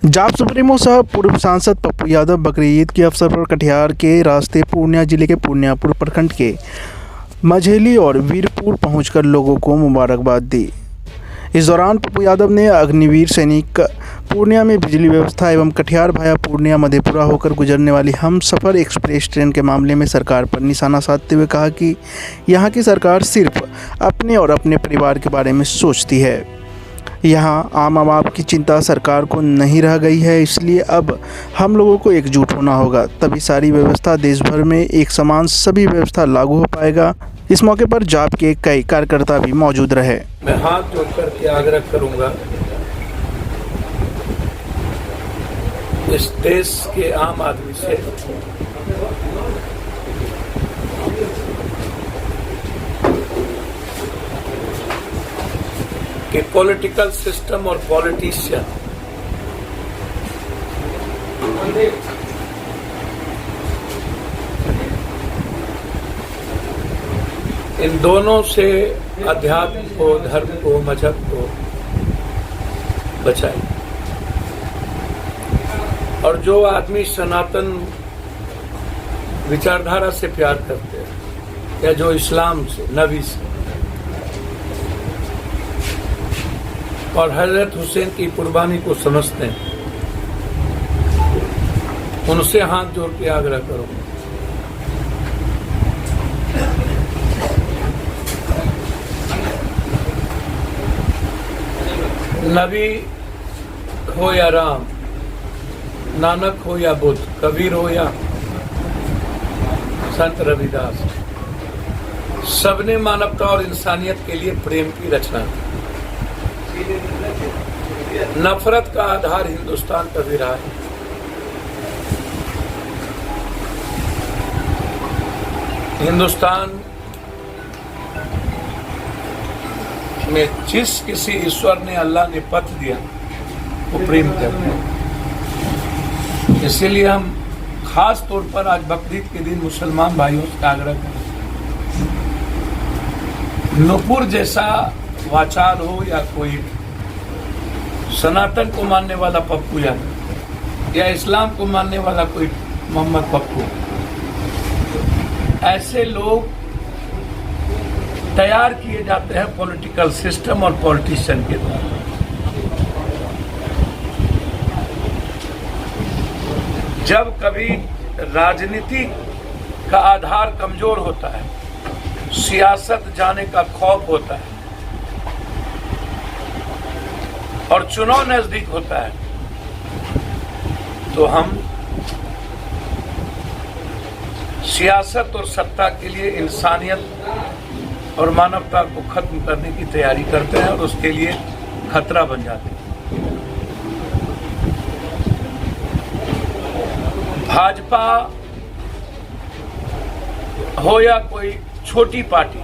जाप सुप्रीमो साहब पूर्व सांसद पप्पू यादव बकरी ईद के अवसर पर कटिहार के रास्ते पूर्णिया जिले के पूर्णियापुर प्रखंड के मझेली और वीरपुर पहुंचकर लोगों को मुबारकबाद दी। इस दौरान पप्पू यादव ने अग्निवीर सैनिक पूर्णिया में बिजली व्यवस्था एवं कटिहार भाया पूर्णिया मधेपुरा होकर गुजरने वाली हमसफ़र एक्सप्रेस ट्रेन के मामले में सरकार पर निशाना साधते हुए कहा कि यहां की सरकार सिर्फ अपने और अपने परिवार के बारे में सोचती है। यहाँ आम आवाम की चिंता सरकार को नहीं रह गई है, इसलिए अब हम लोगों को एकजुट होना होगा, तभी सारी व्यवस्था देश भर में एक समान सभी व्यवस्था लागू हो पाएगा। इस मौके पर जाप के कई कार्यकर्ता भी मौजूद रहे। मैं हाथ जोड़ करके आग्रह करूंगा इस देश के आम आदमी से कि पॉलिटिकल सिस्टम और पॉलिटिशियन इन दोनों से अध्यात्म को, धर्म को, मजहब को बचाए। और जो आदमी सनातन विचारधारा से प्यार करते हैं या जो इस्लाम से, नबी से और हजरत हुसैन की कुर्बानी को समझते हैं, उनसे हाथ जोड़ के आग्रह करो नबी हो या राम, नानक हो या बुद्ध, कबीर हो या संत रविदास, सबने मानवता और इंसानियत के लिए प्रेम की रचना की। नफरत का आधार हिंदुस्तान कभी रहा है। हिंदुस्तान में जिस किसी ईश्वर ने, अल्लाह ने पथ दिया वो प्रेम करते हैं। इसीलिए हम खास तौर पर आज बकरीद के दिन मुसलमान भाइयों से आग्रह करें, नूपुर जैसा वाचाल हो या कोई सनातन को मानने वाला पप्पू यादव या इस्लाम को मानने वाला कोई मोहम्मद पप्पू, ऐसे लोग तैयार किए जाते हैं पॉलिटिकल सिस्टम और पॉलिटिशियन के द्वारा। जब कभी राजनीति का आधार कमजोर होता है, सियासत जाने का खौफ होता है और चुनाव नजदीक होता है, तो हम सियासत और सत्ता के लिए इंसानियत और मानवता को खत्म करने की तैयारी करते हैं और उसके लिए खतरा बन जाते हैं। भाजपा हो या कोई छोटी पार्टी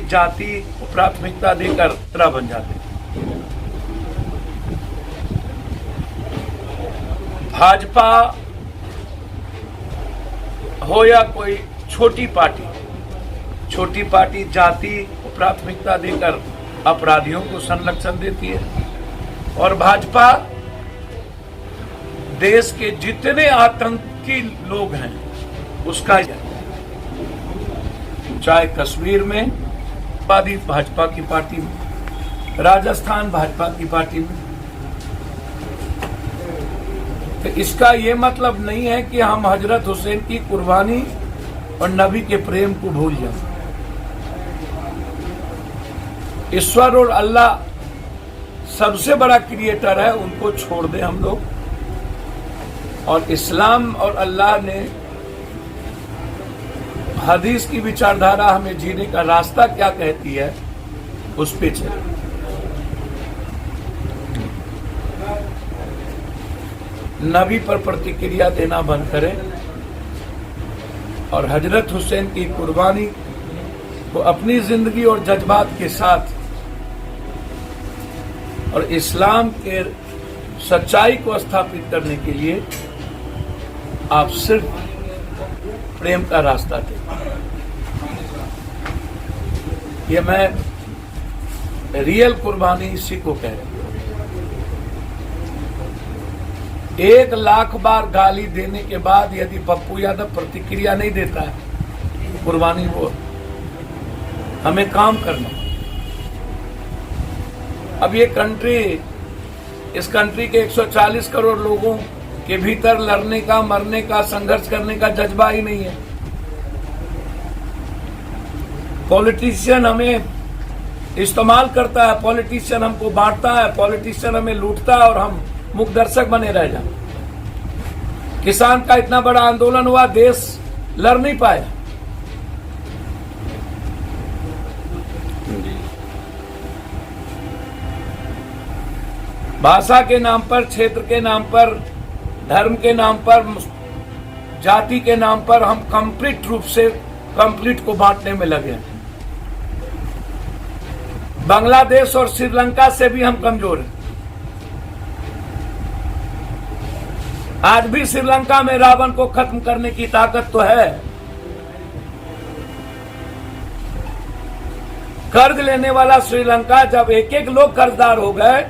जाति को प्राथमिकता देकर खतरा बन जाते हैं। भाजपा हो या कोई छोटी पार्टी जाति को प्राथमिकता देकर अपराधियों को संरक्षण देती है। और भाजपा देश के जितने आतंकी लोग हैं उसका, चाहे कश्मीर में भाजपा की पार्टी में, राजस्थान भाजपा की पार्टी में, तो इसका ये मतलब नहीं है कि हम हजरत हुसैन की कुर्बानी और नबी के प्रेम को भूल जाएं। ईश्वर और अल्लाह सबसे बड़ा क्रिएटर है, उनको छोड़ दें हम लोग। और इस्लाम और अल्लाह ने हदीस की विचारधारा हमें जीने का रास्ता क्या कहती है, उस पे चले। नबी पर प्रतिक्रिया देना बंद करें और हजरत हुसैन की कुर्बानी को अपनी जिंदगी और जज्बात के साथ और इस्लाम के सच्चाई को स्थापित करने के लिए आप सिर्फ प्रेम का रास्ता दें। ये मैं रियल कुर्बानी इसी को कह रहा हूं। 1 लाख बार गाली देने के बाद यदि पप्पू यादव प्रतिक्रिया नहीं देता है, कुर्बानी वो, हमें काम करना। अब ये कंट्री, इस कंट्री के 140 करोड़ लोगों के भीतर लड़ने का, मरने का, संघर्ष करने का जज्बा ही नहीं है। पॉलिटिशियन हमें इस्तेमाल करता है, पॉलिटिशियन हमको बांटता है, पॉलिटिशियन हमें लूटता है और हम मुख दर्शक बने रह जाते। किसान का इतना बड़ा आंदोलन हुआ, देश लड़ नहीं पाया। भाषा के नाम पर, क्षेत्र के नाम पर, धर्म के नाम पर, जाति के नाम पर हम कंप्लीट रूप से कंप्लीट को बांटने में लगे। बांग्लादेश और श्रीलंका से भी हम कमजोर हैं। आज भी श्रीलंका में रावण को खत्म करने की ताकत तो है। कर्ज लेने वाला श्रीलंका, जब एक एक लोग कर्जदार हो गए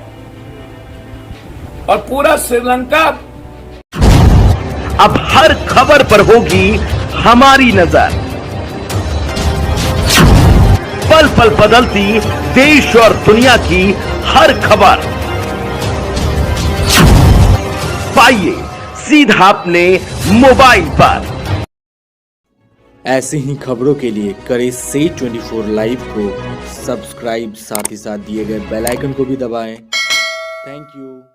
और पूरा श्रीलंका, अब हर खबर पर होगी हमारी नजर। पल पल बदलती देश और दुनिया की हर खबर पाइए सीधा अपने मोबाइल पर। ऐसे ही खबरों के लिए करें से 24 लाइव को सब्सक्राइब, साथ ही साथ दिए गए बेल आइकन को भी दबाएं। Thank you.